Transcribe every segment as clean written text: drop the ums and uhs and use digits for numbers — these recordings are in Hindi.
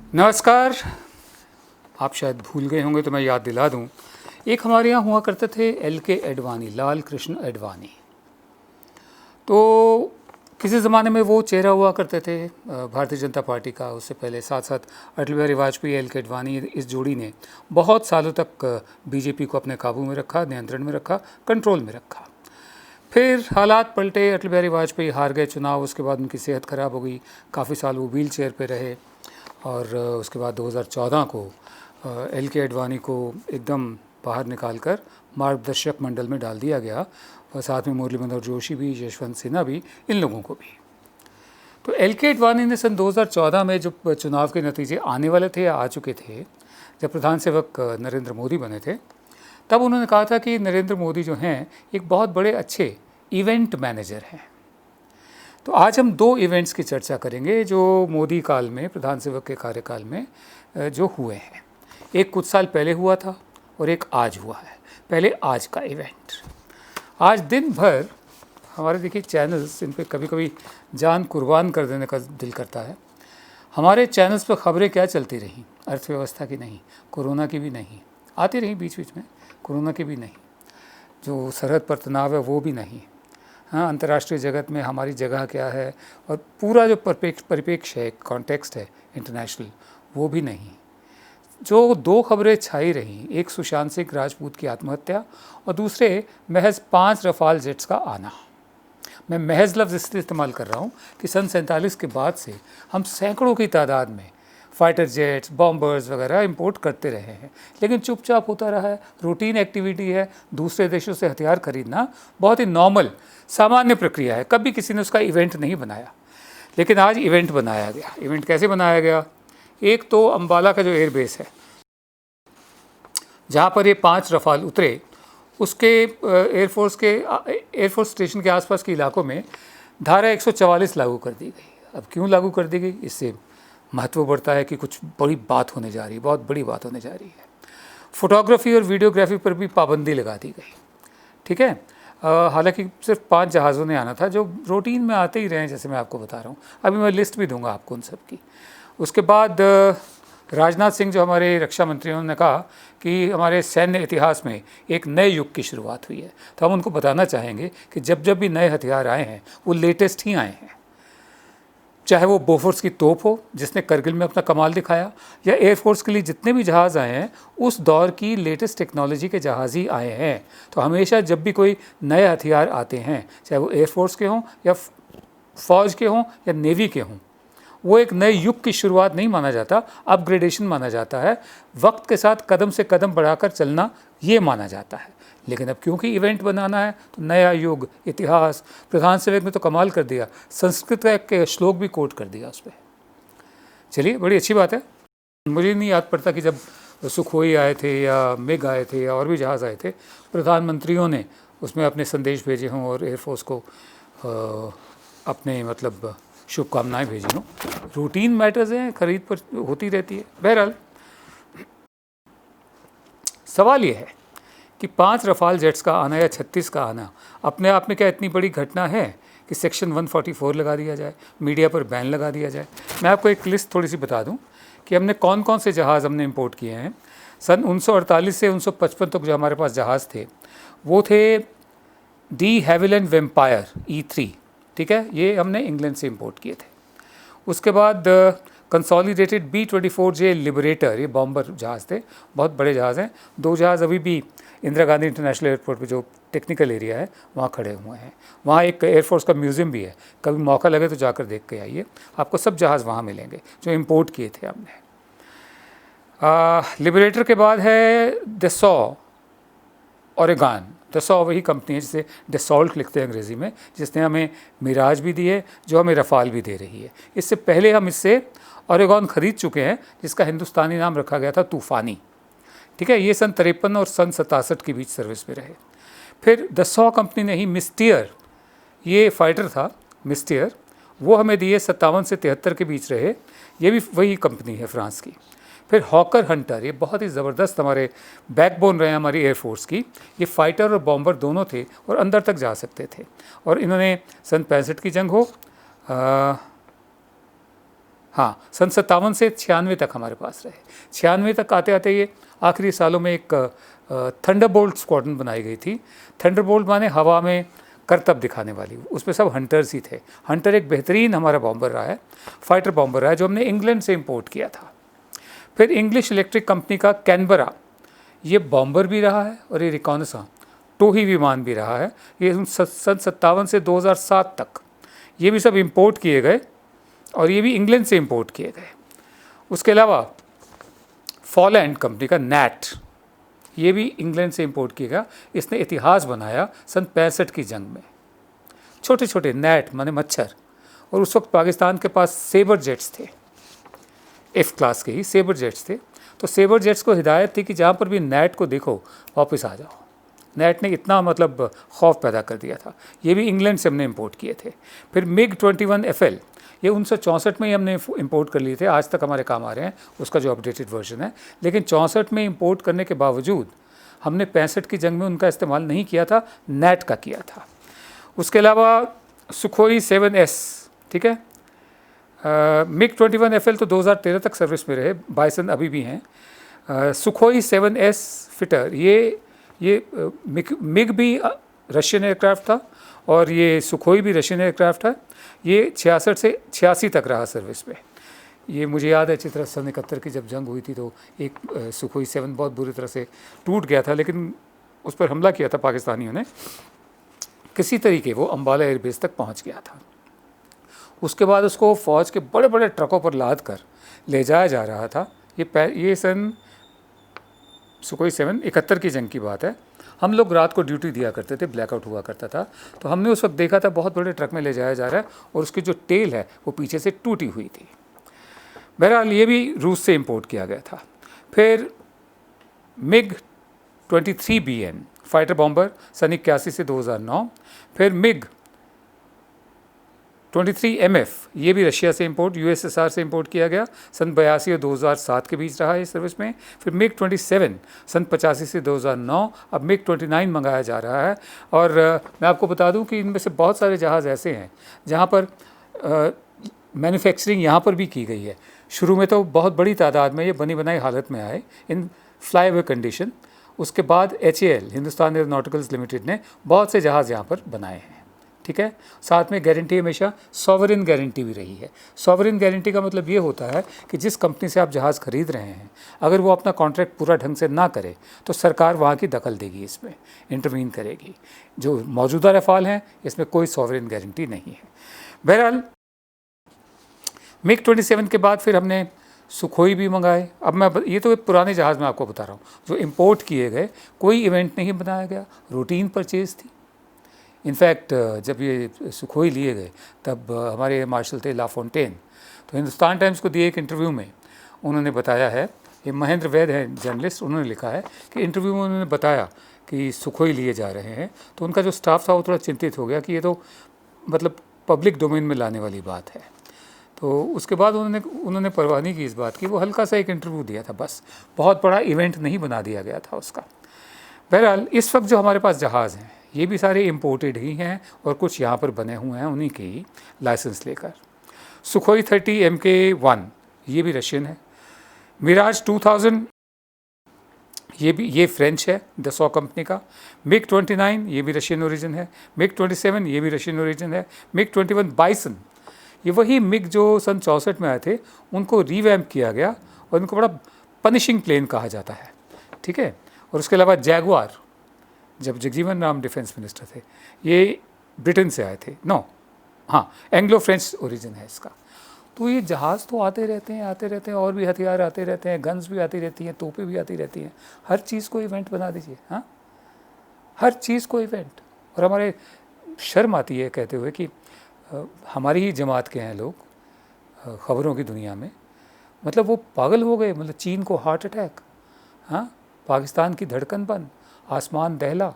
नमस्कार। आप शायद भूल गए होंगे तो मैं याद दिला दूं। एक हमारे यहाँ हुआ करते थे LK अडवाणी, लाल कृष्ण अडवाणी। तो किसी ज़माने में वो चेहरा हुआ करते थे भारतीय जनता पार्टी का। उससे पहले साथ साथ अटल बिहारी वाजपेयी, LK अडवाणी, इस जोड़ी ने बहुत सालों तक बीजेपी को अपने काबू में रखा, नियंत्रण में रखा, कंट्रोल में रखा। फिर हालात पलटे, अटल बिहारी वाजपेयी हार गए चुनाव। उसके बाद उनकी सेहत ख़राब हो गई, काफ़ी साल वो व्हील चेयर पर रहे। और उसके बाद 2014 को LK अडवाणी को एकदम बाहर निकालकर मार्गदर्शक मंडल में डाल दिया गया, और साथ में मुरली मनोहर जोशी भी, यशवंत सिन्हा भी, इन लोगों को भी। तो LK अडवाणी ने सन 2014 में जब चुनाव के नतीजे आने वाले थे या आ चुके थे, जब प्रधान सेवक नरेंद्र मोदी बने थे, तब उन्होंने कहा था कि नरेंद्र मोदी जो हैं एक बहुत बड़े अच्छे इवेंट मैनेजर हैं। तो आज हम दो इवेंट्स की चर्चा करेंगे जो मोदी काल में, प्रधान सेवक के कार्यकाल में जो हुए हैं। एक कुछ साल पहले हुआ था और एक आज हुआ है। पहले आज का इवेंट। आज दिन भर हमारे देखिए चैनल्स, इन पे कभी कभी जान कुर्बान कर देने का दिल करता है। हमारे चैनल्स पर खबरें क्या चलती रहीं, अर्थव्यवस्था की नहीं, कोरोना की भी नहीं, आती रही बीच बीच में, कोरोना की भी नहीं, जो सरहद पर तनाव है वो भी नहीं, हाँ, अंतर्राष्ट्रीय जगत में हमारी जगह क्या है, और पूरा जो परिप्रेक्ष्य है, कॉन्टेक्स्ट है इंटरनेशनल, वो भी नहीं। जो दो खबरें छाई रहीं, एक सुशांत सिंह राजपूत की आत्महत्या और दूसरे महज 5 रफाल जेट्स का आना। मैं महज लफ्ज़ इसलिए इस्तेमाल कर रहा हूँ कि सन 47 के बाद से हम सैकड़ों की तादाद में फाइटर जेट्स, बॉम्बर्स वगैरह इंपोर्ट करते रहे हैं, लेकिन चुपचाप होता रहा है। रूटीन एक्टिविटी है। दूसरे देशों से हथियार खरीदना बहुत ही नॉर्मल, सामान्य प्रक्रिया है। कभी किसी ने उसका इवेंट नहीं बनाया, लेकिन आज इवेंट बनाया गया। इवेंट कैसे बनाया गया? एक तो अंबाला का जो एयरबेस है, जहाँ पर ये 5 रफाल उतरे, उसके एयरफोर्स स्टेशन के आसपास के इलाकों में धारा 144 लागू कर दी गई। अब क्यों लागू कर दी गई? इससे महत्व बढ़ता है कि कुछ बड़ी बात होने जा रही है, बहुत बड़ी बात होने जा रही है। फोटोग्राफी और वीडियोग्राफी पर भी पाबंदी लगा दी गई। ठीक है। हालांकि सिर्फ 5 जहाज़ों ने आना था, जो रूटीन में आते ही रहे हैं, जैसे मैं आपको बता रहा हूँ। अभी मैं लिस्ट भी दूंगा आपको उन सब की। उसके बाद राजनाथ सिंह जो हमारे रक्षा मंत्री, उन्होंने कहा कि हमारे सैन्य इतिहास में एक नए युग की शुरुआत हुई है। तो हम उनको बताना चाहेंगे कि जब जब भी नए हथियार आए हैं वो लेटेस्ट ही आए हैं, चाहे वो बोफोर्स की तोप हो जिसने करगिल में अपना कमाल दिखाया, या एयरफोर्स के लिए जितने भी जहाज़ आए हैं उस दौर की लेटेस्ट टेक्नोलॉजी के जहाज़ ही आए हैं। तो हमेशा जब भी कोई नए हथियार आते हैं, चाहे वो एयरफोर्स के हों या फ़ौज के हों या नेवी के हों, वो एक नए युग की शुरुआत नहीं माना जाता, अपग्रेडेशन माना जाता है। वक्त के साथ कदम से कदम बढ़ाकर चलना, ये माना जाता है। लेकिन अब क्योंकि इवेंट बनाना है तो नया युग, इतिहास, प्रधान सेवक ने तो कमाल कर दिया, संस्कृत का एक श्लोक भी कोट कर दिया उस पर। चलिए, बड़ी अच्छी बात है। मुझे नहीं याद पड़ता कि जब सुखोई आए थे या मिग आए थे या और भी जहाज़ आए थे, प्रधानमंत्रियों ने उसमें अपने संदेश भेजे हों और एयरफोर्स को अपने मतलब शुभकामनाएं भेजी हों। रूटीन मैटर्स हैं, खरीद पर होती रहती है। बहरहाल सवाल ये है कि 5 रफाल जेट्स का आना या 36 का आना अपने आप में क्या इतनी बड़ी घटना है कि सेक्शन 144 लगा दिया जाए, मीडिया पर बैन लगा दिया जाए? मैं आपको एक लिस्ट थोड़ी सी बता दूं कि हमने कौन कौन से जहाज़ हमने इंपोर्ट किए हैं। सन 1948 से 1955 तक जो हमारे पास जहाज़ थे वो थे डी हैविलैंड वेम्पायर E3। ठीक है, ये हमने इंग्लैंड से इंपोर्ट किए थे। उसके बाद कंसोलिडेटेड B-24J लिबरेटर, ये बॉम्बर जहाज़ थे, बहुत बड़े जहाज़ हैं। 2 जहाज़ अभी भी इंदिरा गांधी इंटरनेशनल एयरपोर्ट पे जो टेक्निकल एरिया है वहाँ खड़े हुए हैं। वहाँ एक एयरफोर्स का म्यूज़ियम भी है, कभी मौका लगे तो जाकर देख के आइए, आपको सब जहाज़ वहाँ मिलेंगे जो इंपोर्ट किए थे हमने। लिबरेटर के बाद है दसॉ ओरेगन। दसॉ वही कंपनी है जिसे डसॉल्ट लिखते हैं अंग्रेज़ी में, जिसने हमें मिराज भी दी है, जो हमें रफ़ाल भी दे रही है। इससे पहले हम इससे ओरेगन खरीद चुके हैं, जिसका हिंदुस्तानी नाम रखा गया था तूफ़ानी। ठीक है, ये सन 53 और सन 67 के बीच सर्विस में रहे। फिर दसॉ कंपनी ने ही मिस्टियर, ये फाइटर था मिस्टियर, वो हमें दिए 57 से 73 के बीच रहे। ये भी वही कंपनी है फ्रांस की। फिर हॉकर हंटर, ये बहुत ही ज़बरदस्त हमारे बैकबोन रहे हैं हमारी एयरफोर्स की। ये फाइटर और बॉम्बर दोनों थे और अंदर तक जा सकते थे। और इन्होंने सन 65 की जंग हो, हाँ, सन 57 से 96 तक हमारे पास रहे। 96 तक आते आते ये आखिरी सालों में एक थंडरबोल्ट स्क्वाड्रन बनाई गई थी। थंडरबोल्ट माने हवा में करतब दिखाने वाली, उसमें सब हंटर्स ही थे। हंटर एक बेहतरीन हमारा बॉम्बर रहा है, फाइटर बॉम्बर रहा है, जो हमने इंग्लैंड से इंपोर्ट किया था। फिर इंग्लिश इलेक्ट्रिक कंपनी का कैनबरा, ये बॉम्बर भी रहा है और ये रिकॉनेसा टोही विमान भी रहा है। ये सन 57 से 2007 तक ये भी सब इंपोर्ट किए गए और ये भी इंग्लैंड से इंपोर्ट किए गए। उसके अलावा फॉलैंड कंपनी का नैट, ये भी इंग्लैंड से इंपोर्ट किया गया। इसने इतिहास बनाया सन 65 की जंग में। छोटे छोटे नैट माने मच्छर, और उस वक्त पाकिस्तान के पास सेबर जेट्स थे, एफ क्लास के ही सेबर जेट्स थे। तो सेबर जेट्स को हिदायत थी कि जहाँ पर भी नैट को देखो वापस आ जाओ। नैट ने इतना मतलब खौफ पैदा कर दिया था। ये भी इंग्लैंड से हमने इंपोर्ट किए थे। फिर मिग 21 FL, ये 1964 में ही हमने इंपोर्ट कर लिए थे, आज तक हमारे काम आ रहे हैं, उसका जो अपडेटेड वर्जन है। लेकिन 64 में इंपोर्ट करने के बावजूद हमने 65 की जंग में उनका इस्तेमाल नहीं किया था, नैट का किया था। उसके अलावा सुखोई 7S, ठीक है। मिग 21 FL तो 2013 तक सर्विस में रहे, बाइसन अभी भी हैं। सुखोई 7S फिटर, ये मिग भी रशियन एयरक्राफ्ट था और ये सुखोई भी रशियन एयरक्राफ्ट है। ये 66 से 86 तक रहा सर्विस में। ये मुझे याद है अच्छी तरह, सन 71 की जब जंग हुई थी तो एक सुखोई 7 बहुत बुरी तरह से टूट गया था, लेकिन उस पर हमला किया था पाकिस्तानियों ने। किसी तरीके वो अम्बाला एयरबेस तक पहुंच गया था। उसके बाद उसको फ़ौज के बड़े बड़े ट्रकों पर लाद कर ले जाया जा रहा था। ये सन सुखोई 7 71 की जंग की बात है। हम लोग रात को ड्यूटी दिया करते थे, ब्लैकआउट हुआ करता था, तो हमने उस वक्त देखा था बहुत बड़े ट्रक में ले जाया जा रहा है और उसकी जो टेल है वो पीछे से टूटी हुई थी। बहरहाल ये भी रूस से इंपोर्ट किया गया था। फिर मिग 23BN फाइटर बॉम्बर सन 81 से 2009। फिर मिग 23MF, ये भी रशिया से इंपोर्ट, USSR से इंपोर्ट किया गया, सन 82 और 2007 के बीच रहा है इस सर्विस में। फिर मिग 27 सन 85 से 2009, अब मिग 29 मंगाया जा रहा है। और मैं आपको बता दूं कि इनमें से बहुत सारे जहाज़ ऐसे हैं जहां पर मैन्युफैक्चरिंग यहाँ पर भी की गई है। शुरू में तो बहुत बड़ी तादाद में ये बनी बनाई हालत में आए इन फ्लाई अवे कंडीशन। उसके बाद HAL, हिंदुस्तान एरोनॉटिकल्स लिमिटेड ने बहुत से जहाज़ यहाँ पर बनाए हैं, ठीक है। साथ में गारंटी हमेशा सॉवरिन गारंटी भी रही है। सॉवरिन गारंटी का मतलब ये होता है कि जिस कंपनी से आप जहाज़ खरीद रहे हैं, अगर वो अपना कॉन्ट्रैक्ट पूरा ढंग से ना करे तो सरकार वहाँ की दखल देगी, इसमें इंटरवीन करेगी। जो मौजूदा रफ़ाल हैं इसमें कोई सॉवरिन गारंटी नहीं है। बहरहाल मिग 27 के बाद फिर हमने सुखोई भी मंगाए। अब ये तो पुराने जहाज़ में आपको बता रहा हूँ जो इंपोर्ट किए गए, कोई इवेंट नहीं बनाया गया, रूटीन परचेज थी। इनफैक्ट जब ये सुखोई लिए गए तब हमारे मार्शल थे लाफोंटेन, तो हिंदुस्तान टाइम्स को दिए एक इंटरव्यू में उन्होंने बताया है, ये महेंद्र वैद हैं जर्नलिस्ट, उन्होंने लिखा है कि इंटरव्यू में उन्होंने बताया कि सुखोई लिए जा रहे हैं, तो उनका जो स्टाफ था वो थोड़ा चिंतित हो गया कि ये तो मतलब पब्लिक डोमेन में लाने वाली बात है। तो उसके बाद उन्होंने परवाह नहीं की इस बात की, वो हल्का सा एक इंटरव्यू दिया था बस, बहुत बड़ा इवेंट नहीं बना दिया गया था उसका। बहरहाल इस वक्त जो हमारे पास जहाज़ हैं ये भी सारे इंपोर्टेड ही हैं और कुछ यहाँ पर बने हुए हैं उन्हीं के ही लाइसेंस लेकर। सुखोई 30 MK1 ये भी रशियन है। मिराज 2000 ये फ्रेंच है, दसॉ कंपनी का। मिग 29 ये भी रशियन ओरिजिन है। मिग 27 ये भी रशियन ओरिजिन है। मिग 21 बाइसन, ये वही मिग जो सन 64 में आए थे, उनको रीवैम्प किया गया और इनको बड़ा पनिशिंग प्लेन कहा जाता है, ठीक है। और उसके अलावा जैगुआर, जब जगजीवन राम डिफेंस मिनिस्टर थे, ये ब्रिटेन से आए थे, एंग्लो फ्रेंच ओरिजिन है इसका। तो ये जहाज़ तो आते रहते हैं और भी हथियार आते रहते हैं, गन्स भी आती रहती हैं, तोपें भी आती रहती हैं। हर चीज़ को इवेंट बना दीजिए, हर चीज़ को इवेंट। और हमारे शर्म आती है कहते हुए कि हमारी ही जमात के हैं लोग ख़बरों की दुनिया में, मतलब वो पागल हो गए। मतलब चीन को हार्ट अटैक, पाकिस्तान की धड़कन बंद, आसमान दहला,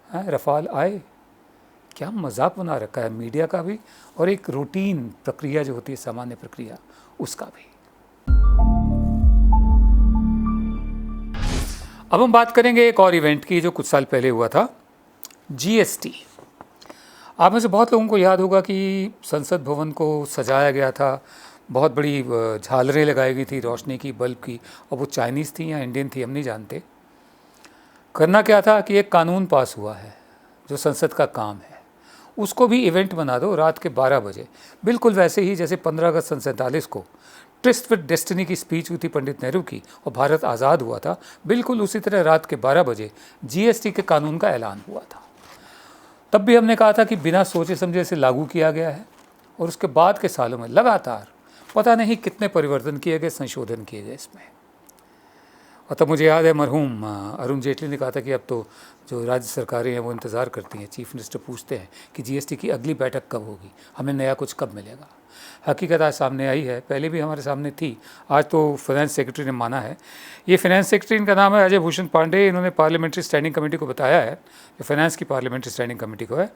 रफ़ाल आए। क्या मजाक बना रखा है मीडिया का भी और एक रूटीन प्रक्रिया जो होती है, सामान्य प्रक्रिया, उसका भी। अब हम बात करेंगे एक और इवेंट की जो कुछ साल पहले हुआ था, GST। आप में से बहुत लोगों को याद होगा कि संसद भवन को सजाया गया था, बहुत बड़ी झालरें लगाई गई थी रोशनी की, बल्ब की, और वो चाइनीज़ थी या इंडियन थी हम नहीं जानते। करना क्या था कि एक कानून पास हुआ है जो संसद का काम है, उसको भी इवेंट बना दो रात के 12 बजे, बिल्कुल वैसे ही जैसे 15 अगस्त सन 47 को ट्रिस्ट विद डेस्टिनी की स्पीच हुई थी पंडित नेहरू की और भारत आज़ाद हुआ था, बिल्कुल उसी तरह रात के 12 बजे जीएसटी के कानून का ऐलान हुआ था। तब भी हमने कहा था कि बिना सोचे समझे इसे लागू किया गया है और उसके बाद के सालों में लगातार पता नहीं कितने परिवर्तन किए गए, संशोधन किए गए इसमें। और तब मुझे याद है मरहूम अरुण जेटली ने कहा था कि अब तो जो राज्य सरकारें हैं वो इंतज़ार करती हैं, चीफ मिनिस्टर पूछते हैं कि जीएसटी की अगली बैठक कब होगी, हमें नया कुछ कब मिलेगा। हकीकत आज सामने आई है, पहले भी हमारे सामने थी, आज तो फाइनेंस सेक्रेटरी ने माना है। ये फाइनेंस सेक्रेटरी, इनका नाम है अजय भूषण पांडे, इन्होंने पार्लियामेंट्री स्टैंडिंग कमेटी को बताया है, जो फाइनेंस की पार्लियामेंट्री स्टैंडिंग कमेटी को है,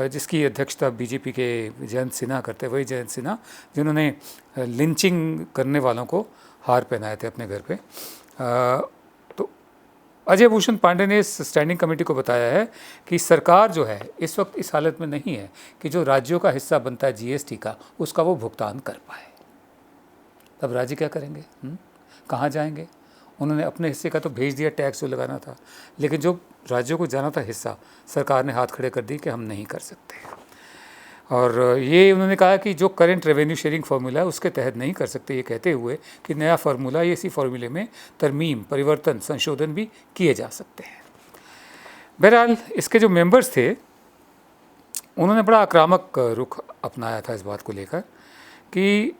जिसकी अध्यक्षता बीजेपी के जयंत सिन्हा करते हैं, वही जयंत सिन्हा जिन्होंने लिंचिंग करने वालों को हार पहनाए थे अपने घर पे। तो अजय भूषण पांडे ने इस स्टैंडिंग कमेटी को बताया है कि सरकार जो है इस वक्त इस हालत में नहीं है कि जो राज्यों का हिस्सा बनता है जीएसटी का, उसका वो भुगतान कर पाए। तब राज्य क्या करेंगे, कहाँ जाएंगे? उन्होंने अपने हिस्से का तो भेज दिया, टैक्स जो लगाना था, लेकिन जो राज्यों को जाना था हिस्सा, सरकार ने हाथ खड़े कर दी कि हम नहीं कर सकते। और ये उन्होंने कहा कि जो करंट रेवेन्यू शेयरिंग फार्मूला है उसके तहत नहीं कर सकते, ये कहते हुए कि नया फार्मूला, ये इसी फार्मूले में तरमीम, परिवर्तन, संशोधन भी किए जा सकते हैं। बहरहाल इसके जो मेंबर्स थे उन्होंने बड़ा आक्रामक रुख अपनाया था इस बात को लेकर कि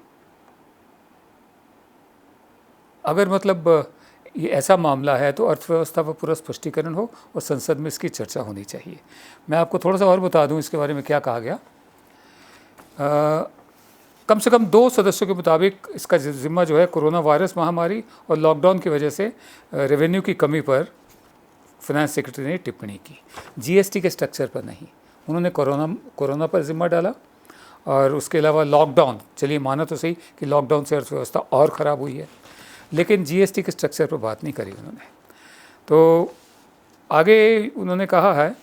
अगर मतलब ये ऐसा मामला है तो अर्थव्यवस्था पर पूरा स्पष्टीकरण हो और संसद में इसकी चर्चा होनी चाहिए। मैं आपको थोड़ा सा और बता दूं इसके बारे में क्या कहा गया। कम से कम 2 सदस्यों के मुताबिक इसका जिम्मा जो है कोरोना वायरस महामारी और लॉकडाउन की वजह से रेवेन्यू की कमी पर फाइनेंस सेक्रेटरी ने टिप्पणी की, जीएसटी के स्ट्रक्चर पर नहीं। उन्होंने कोरोना पर जिम्मा डाला और उसके अलावा लॉकडाउन, चलिए माना तो सही कि लॉकडाउन से अर्थव्यवस्था और ख़राब हुई है, लेकिन जीएसटी के स्ट्रक्चर पर बात नहीं करी उन्होंने। तो आगे उन्होंने कहा है,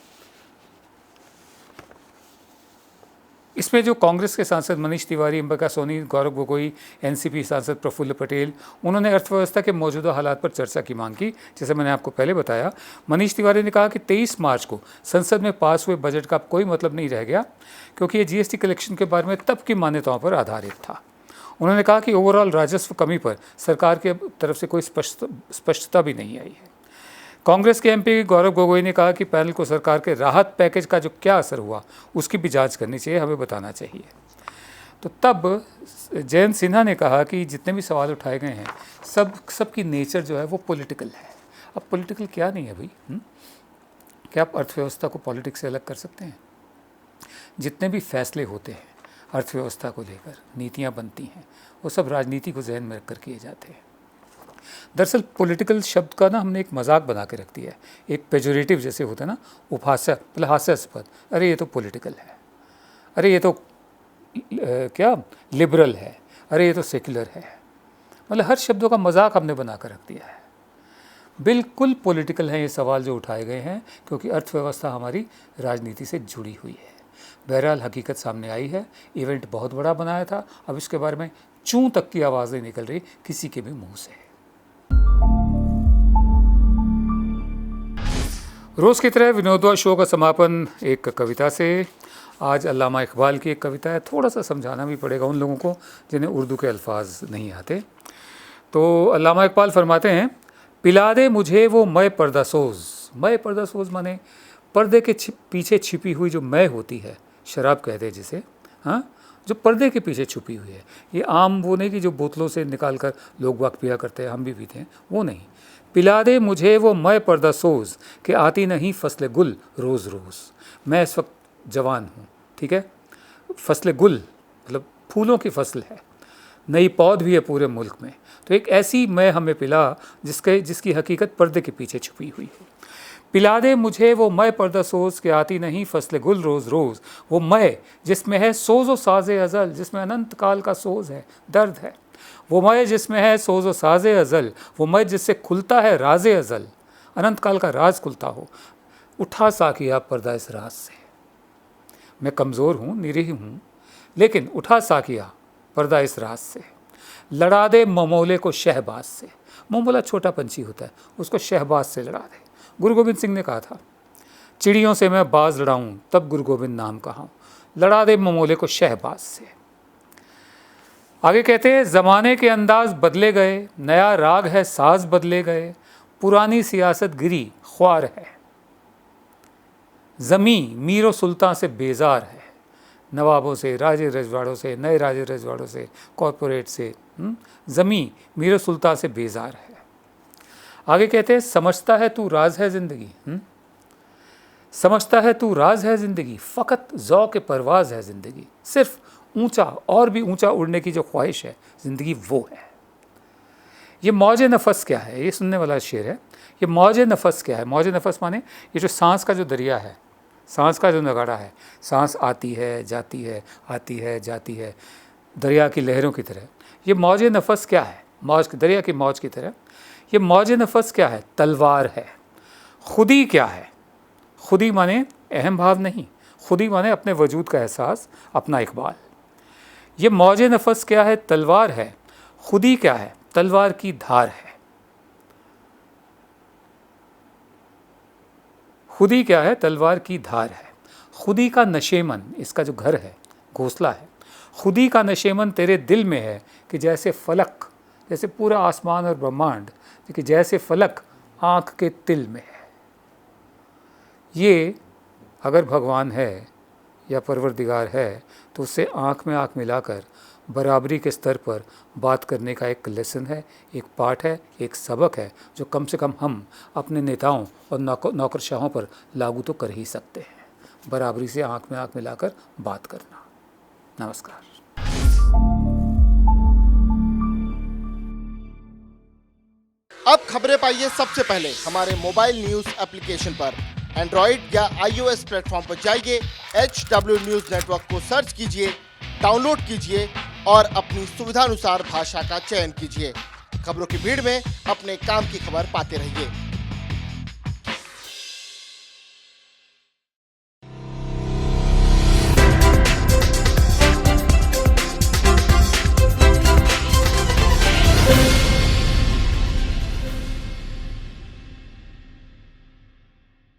इसमें जो कांग्रेस के सांसद मनीष तिवारी, अंबिका सोनी, गौरव गोगोई, एनसीपी सांसद प्रफुल्ल पटेल, उन्होंने अर्थव्यवस्था के मौजूदा हालात पर चर्चा की मांग की। जैसे मैंने आपको पहले बताया, मनीष तिवारी ने कहा कि 23 मार्च को संसद में पास हुए बजट का कोई मतलब नहीं रह गया, क्योंकि ये जीएसटी कलेक्शन के बारे में तब की मान्यताओं पर आधारित था। उन्होंने कहा कि ओवरऑल राजस्व कमी पर सरकार की तरफ से कोई स्पष्टता भी नहीं आई है। कांग्रेस के एमपी गौरव गोगोई ने कहा कि पैनल को सरकार के राहत पैकेज का जो क्या असर हुआ उसकी भी जांच करनी चाहिए, हमें बताना चाहिए। तो तब जयंत सिन्हा ने कहा कि जितने भी सवाल उठाए गए हैं सबकी नेचर जो है वो पॉलिटिकल है। अब पॉलिटिकल क्या नहीं है भाई, क्या आप अर्थव्यवस्था को पॉलिटिक्स से अलग कर सकते हैं? जितने भी फैसले होते हैं अर्थव्यवस्था को लेकर, नीतियाँ बनती हैं, वो सब राजनीति को जहन में रखकर किए जाते हैं। दरअसल पॉलिटिकल शब्द का ना हमने एक मजाक बना के रख दिया है, एक पेजोरेटिव जैसे होता है ना, उपहास्य, मतलब हास्यास्पद। अरे ये तो पॉलिटिकल है, अरे ये तो क्या लिबरल है, अरे ये तो सेक्युलर है, मतलब हर शब्दों का मजाक हमने बना कर रख दिया है। बिल्कुल पॉलिटिकल हैं ये सवाल जो उठाए गए हैं, क्योंकि अर्थव्यवस्था हमारी राजनीति से जुड़ी हुई है। बहरहाल हकीकत सामने आई है, इवेंट बहुत बड़ा बनाया था, अब इसके बारे में चूं तक की आवाज़ नहीं निकल रही किसी के भी मुंह से। रोज़ की तरह विनोदवा शो का समापन एक कविता से। आज अल्लामा इकबाल की एक कविता है, थोड़ा सा समझाना भी पड़ेगा उन लोगों को जिन्हें उर्दू के अल्फाज नहीं आते। तो अल्लामा इकबाल फरमाते हैं, पिला दे मुझे वो मैं पर्दासोज़। मैं पर्दासोज़ माने पर्दे के पीछे छिपी हुई जो मैं होती है, शराब कहते हैं जिसे, हाँ, जो पर्दे के पीछे छुपी हुई है। ये आम वो नहीं कि जो बोतलों से निकाल कर लोग वाक पिया करते हैं, हम भी पीते हैं, वो नहीं। पिला दे मुझे वो मैं पर्दासोज़ कि आती नहीं फसले गुल रोज़ रोज़। मैं इस वक्त जवान हूँ, ठीक है, फसले गुल मतलब फूलों की फसल है, नई पौध भी है पूरे मुल्क में, तो एक ऐसी मैं हमें पिला जिसकी हकीकत पर्दे के पीछे छुपी हुई है। पिला दे मुझे वो मैं पर्दासोज़ के आती नहीं फसले गुल रोज़ रोज़। वो मैं जिसमें है सोज़ो साज़े अज़ल, जिसमें अनंत काल का सोज़ है, दर्द है। वो मैं जिसमें है सोज़ो साज़े अज़ल, वो मैं जिससे खुलता है राज़े अज़ल, अनंत काल का राज खुलता हो। उठा साकिया पर्दा इस राज से। मैं कमज़ोर हूँ, निरीह हूँ, लेकिन उठा साकिया पर्दा इस राज से, लड़ा दे ममोले को शहबाज से। ममोला छोटा पंछी होता है, उसको शहबाज से लड़ा दे। गुरु गोविंद सिंह ने कहा था, चिड़ियों से मैं बाज लड़ाऊं तब गुरु गोविंद नाम कहाऊं, लड़ा दे ममोले को शहबाज से। आगे कहते हैं, ज़माने के अंदाज बदले गए, नया राग है साज बदले गए, पुरानी सियासत गिरी ख्वार है, ज़मीं मीर सुल्तान से बेजार है, नवाबों से, राजे रजवाड़ों से, नए राजे रजवाड़ों से, कॉरपोरेट से, ज़मीं मीर सुल्तान से बेजार है। आगे कहते हैं, समझता है तू राज है ज़िंदगी, समझता है तू राज है ज़िंदगी, फ़कत ज़ौक़ परवाज़ है ज़िंदगी। सिर्फ ऊंचा और भी ऊंचा उड़ने की जो ख्वाहिश है ज़िंदगी, वो है। ये मौज नफ़स क्या है, ये सुनने वाला शेर है। ये मौज नफ़स क्या है? मौज नफ़स माने ये जो सांस का जो दरिया है, सांस का जो नगाड़ा है, सांस आती है जाती है, आती है जाती है, दरिया की लहरों की तरह। ये मौज नफ़स क्या है? मौज दरिया की मौज की तरह। ये मौज नफ़स क्या है? तलवार है। खुदी क्या है? खुदी माने अहम भाव नहीं, खुदी माने अपने वजूद का एहसास, अपना इकबाल। ये मौज नफ़स क्या है? तलवार है। खुदी क्या है? तलवार की धार है। खुदी क्या है? तलवार की धार है। खुदी का नशेमन, इसका जो घर है, घोंसला है, खुदी का नशेमन तेरे दिल में है कि जैसे फलक, जैसे पूरा आसमान और ब्रह्मांड, कि जैसे फलक आँख के तिल में है। ये अगर भगवान है या परवरदिगार है तो उससे आँख में आँख मिलाकर बराबरी के स्तर पर बात करने का एक लेसन है, एक पाठ है, एक सबक है, जो कम से कम हम अपने नेताओं और नौकरशाहों पर लागू तो कर ही सकते हैं। बराबरी से आँख में आँख मिलाकर बात करना। नमस्कार। अब खबरें पाइए सबसे पहले हमारे मोबाइल न्यूज एप्लीकेशन पर। एंड्रॉइड या iOS प्लेटफॉर्म पर जाइए, HW न्यूज नेटवर्क को सर्च कीजिए, डाउनलोड कीजिए और अपनी सुविधानुसार भाषा का चयन कीजिए। खबरों की भीड़ में अपने काम की खबर पाते रहिए।